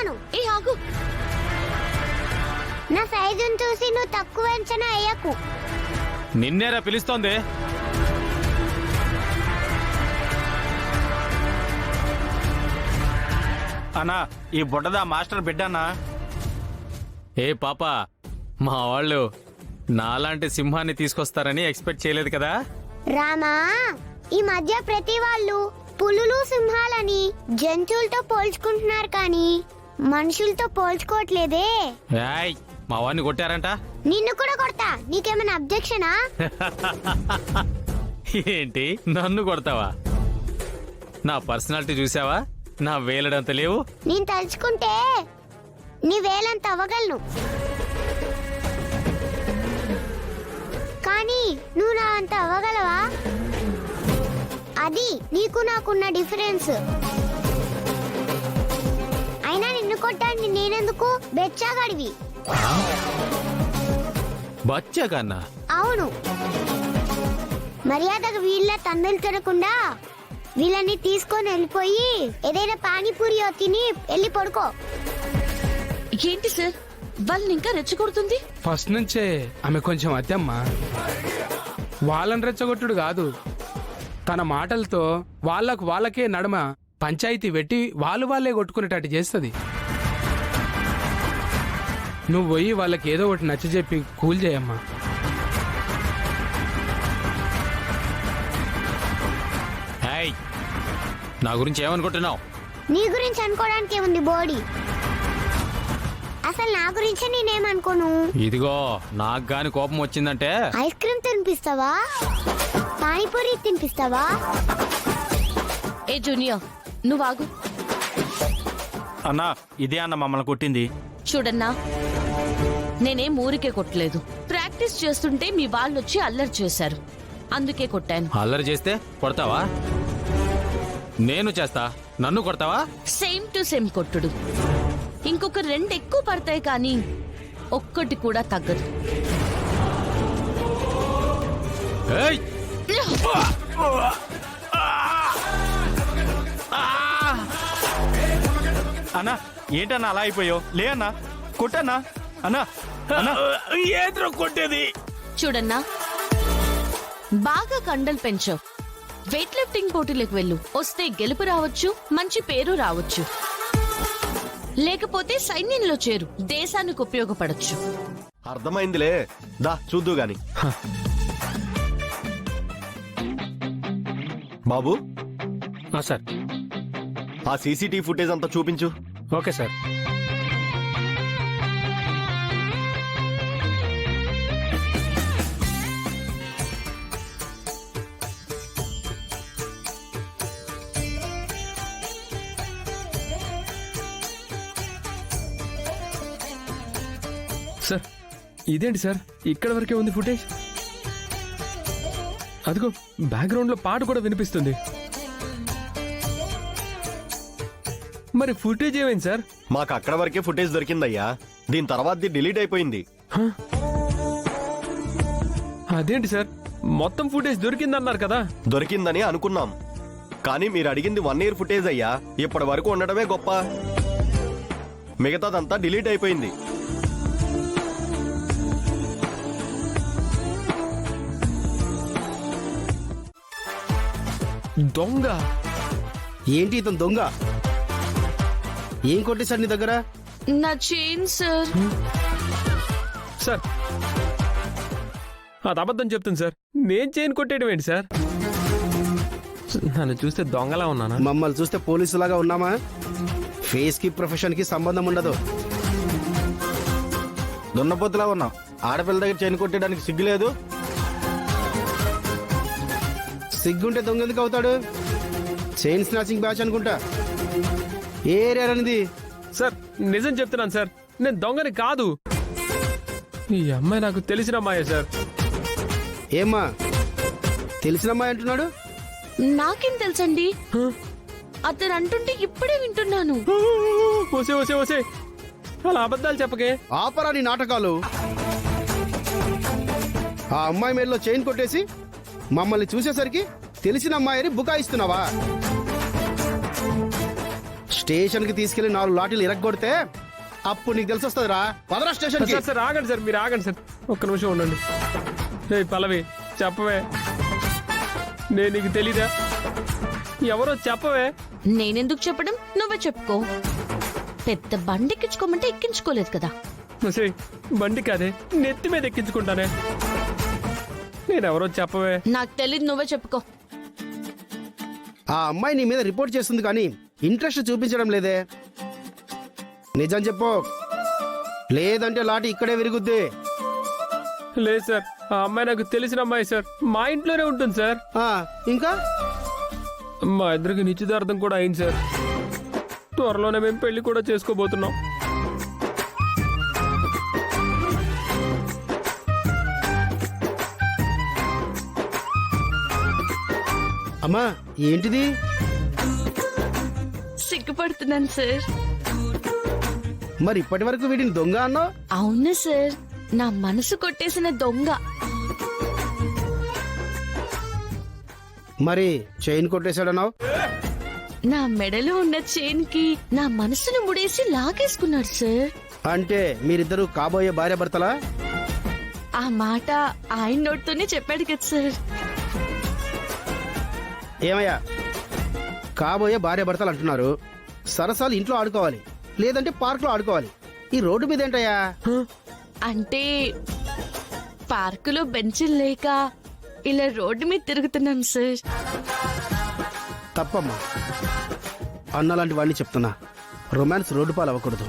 కొడతాను. ఏ ఆగు. నా సైజును చూసి నువ్వు తక్కువ అంచనా వేయకు. నిన్నేరా పిలుస్తోంది. అన్నా ఈ బుడ్డదా మాస్టర్ బిడ్డన్నా. ఏ పాప, మా వాళ్ళు నాలాంటి సింహాన్ని తీసుకొస్తారని ఎక్స్పెక్ట్ చేయలేదు కదా. రామా, ఈ మధ్య ప్రతి వాళ్ళు పులులు సింహాలని జంతువులతో పోల్చుకుంటున్నారు కానీ మనుషులతో పోల్చుకోవట్లేదే. ఏయ్, మా వాడిని కొట్టారంట. నిన్ను కూడా కొడతా. నీకేమైనా అబ్జెక్షనా? ఏంటి నన్ను కొడతావా? నా పర్సనాలిటీ చూసావా? నా వేలడంత లేవు. నేను తలుచుకుంటే నీ వేలంత అవ్వగలను, కానీ నువ్వు నా అంత అవ్వగలవా? అది నీకు నాకున్న డిఫరెన్స్. అయినా నిన్ను కొట్టాను నేనెందుకు? బెచ్చాగడివి. బచ్చా కన్నా? అవును. మర్యాదగా వీళ్ళ తన్నులు తినకుండా వీళ్ళని తీసుకొని వెళ్ళిపోయి ఏదైనా పానీపూరి తిని వెళ్ళి పడుకో. ఏంటి సార్, వాళ్ళని ఇంకా రెచ్చగొడుతుంది? ఫస్ట్ నుంచే ఆమె కొంచెం అత్తమ్మా. వాళ్ళని రెచ్చగొట్టుడు కాదు, తన మాటలతో వాళ్ళకే నడుమ పంచాయతీ పెట్టి వాళ్ళే కొట్టుకునేటట్టు చేస్తుంది. నువ్వు పోయి వాళ్ళకి ఏదో ఒకటి నచ్చజెప్పి కూల్ చేయమ్మా. ఏయ్, నా గురించి ఏమనుకుంటున్నావు? నీ గురించి అనుకోవడానికి ఏముంది బోడి? అసలు నా గురించి నేనేమనుకోను. ఇదిగో, నాకు గాని కోపం వచ్చిందంటే ఐస్ క్రీమ్ తినిపిస్తావా? పానీపూరి తినిపిస్తావా? ఏ జూనియర్, నువ్వు ఆగు. అన్నా ఇదే అన్న మమ్మల్ని కొట్టింది. చూడన్నా, నేనేం ఊరికే కొట్టలేదు. ప్రాక్టీస్ చేస్తుంటే మీ వాళ్ళొచ్చి అల్లరి చేశారు, అందుకే కొట్టాను. అల్లరి చేస్తే కొడతావా? నేను చేస్తా, నన్ను కొడతావా? సేమ్ టు సేమ్ కొట్టుడు. ఇంకొక 2 ఎక్కువ పడతాయి కానీ ఒక్కటి కూడా తగ్గదు. ఏయ్! అన్నా ఏంటన్నా అలా అయిపోయావు? లే అన్నా, కొట్టన్నా. అన్నా అన్నా ఏదో కొట్టేది. చూడన్నా, బాగా కండలు పెంచావు. వెయిట్ లిఫ్టింగ్ పోటీలకు వెళ్ళు. వస్తే గెలుపు రావచ్చు, మంచి పేరు రావచ్చు. లేకపోతే సైన్యంలో చేరు, దేశానికి ఉపయోగపడచ్చు. అర్థమైందిలే, దా చూద్దు గాని. బాబు, సార్, ఆ సీసీటీవీ ఫుటేజ్ అంతా చూపించు. Okay sir. సార్, ఇదేంటి సార్, ఇక్కడ వరకే ఉంది ఫుటేజ్. అదిగో బ్యాక్గ్రౌండ్ లో పాట కూడా వినిపిస్తుంది. మరి ఫుటేజ్ ఏమైంది సార్? మాకు అక్కడ వరకే ఫుటేజ్ దొరికిందయ్యా. దీని తర్వాత డిలీట్ అయిపోయింది. అదేంటి సార్, మొత్తం ఫుటేజ్ దొరికిందన్నారు కదా? దొరికిందని అనుకున్నాం, కానీ మీరు అడిగింది 1 year ఫుటేజ్ అయ్యా. ఇప్పటి వరకు ఉండడమే గొప్ప. మిగతాదంతా డిలీట్ అయిపోయింది. దొంగ? ఏంటి ఇతను దొంగ? ఏం కొట్టేశాడు నీ దగ్గర? నా చైన్ సార్. సార్, అది అబద్ధం చెప్తుంది సార్. నేను చైన్ కొట్టేయడం ఏంటి సార్? నన్ను చూస్తే దొంగలా ఉన్నానా? మమ్మల్ని చూస్తే పోలీసులాగా ఉన్నామా? ఫేస్ కి ప్రొఫెషన్ కి సంబంధం ఉండదు. దున్నపోతులా ఉన్నాం. ఆడపిల్ల దగ్గర చైన్ కొట్టడానికి సిగ్గులేదు. సిగ్గుంటే దొంగ ఎందుకు అవుతాడు? చైన్ స్నాచింగ్ బ్యాచ్ అనుకుంటా. ఏ ఏరియా అనేది? సార్, నిజం చెప్తున్నాను సార్, నేను దొంగని కాదు. ఈ అమ్మాయి నాకు తెలిసిన అమ్మాయే సార్. ఏమ్మా, తెలిసిన అమ్మాయి అంటున్నాడు? నాకేం తెలుసండి, అతను అంటుంటే ఇప్పుడే వింటున్నాను. ఓసే ఓసే ఓసే, అలా అబద్ధాలు చెప్పకే. ఆపరా నీ నాటకాలు. ఆ అమ్మాయి మేల్లో చైన్ కొట్టేసి మమ్మల్ని చూసేసరికి తెలిసిన అమ్మాయిని బుకాయిస్తున్నావా? స్టేషన్ కి తీసుకెళ్లి 4 లాఠీలు ఇరగ్గొడితే అప్పుడు నీకు తెలిసి వస్తుంది రా. పదరా స్టేషన్ కి. సార్ సార్ ఆగండి సార్, మీరు ఆగండి సార్, ఒక్క నిమిషం ఉండండి. ఏ పల్లవి చెప్పవే, నేను నీకు తెలీదా? ఎవరో చెప్పవే. నేనెందుకు చెప్పడం, నువ్వే చెప్పుకో. పెద్ద బండి ఎక్కించుకోమంటే ఎక్కించుకోలేదు కదా. సే బండి కాదే, నెత్తి మీద ఎక్కించుకుంటానే. నేనెవరో చెప్పవే. నాకు తెలీదు, నువ్వే చెప్పుకో. ఆ అమ్మాయి నీ మీద రిపోర్ట్ చేస్తుంది కానీ ఇంట్రెస్ట్ చూపించడం లేదే. నిజం చెప్పు, లేదంటే లాఠీ ఇక్కడే విరుగుద్ది. లేదు సార్, ఆ అమ్మాయి నాకు తెలిసిన అమ్మాయి సార్, మా ఇంట్లోనే ఉంటుంది సార్. ఆ, ఇంకా మా ఇద్దరికి నిశ్చితార్థం కూడా అయింది సార్. త్వరలోనే మేము పెళ్లి కూడా చేసుకోబోతున్నాం. అమ్మా ఏంటిది? సిగ్గుపడుతున్నాను సార్. మరి ఇప్పటి వరకు వీడిని దొంగ అన్నావు. అవును సార్, నా మనసు కొట్టేసిన దొంగ. మరి చైన్ కొట్టేశాడన్నావు. నా మెడలో ఉన్న చైన్ కి నా మనసును ముడేసి లాగేసుకున్నాడు సార్. అంటే మీరిద్దరూ కాబోయే భార్య భర్తలా? ఆ మాట ఆయన నోటితోనే చెప్పాడు కదా సార్. ఏమయ్యా, కాబోయే భార్య భర్తలు అంటున్నారు. సరసాలు ఇంట్లో ఆడుకోవాలి, లేదంటే పార్క్ లో ఆడుకోవాలి. ఈ రోడ్డు మీద ఏంటయ్యా? అంటే పార్కులో బెంచీలు లేక ఇలా రోడ్డు మీద తిరుగుతున్నాం సార్. తప్పమ్మా, అన్నలాంటి వాడిని చెప్తున్నా, రొమాన్స్ రోడ్డు పాలు అవ్వకూడదు.